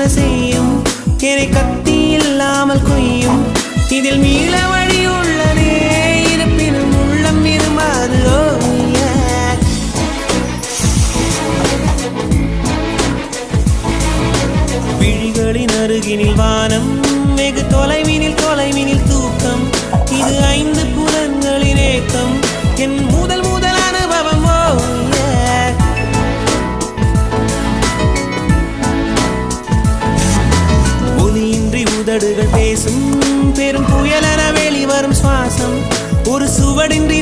செய்யும் என்னை கத்தி இல்லாமல் கொய்யும் இதில் மீள வழி உள்ளதே இருப்பினும் உள்ளம் இருமாது விழிகளின் அருகினில் வானம் வெகு தொலைவினில் தூக்கம் இது 5 புலன்களின் ஏக்கம் என் முதல் அனுபவம் ஒலியின்றி உதடுகள் பேசும் பெரும் புயலென வெளிவரும் சுவாசம் ஒரு சுவடின்றி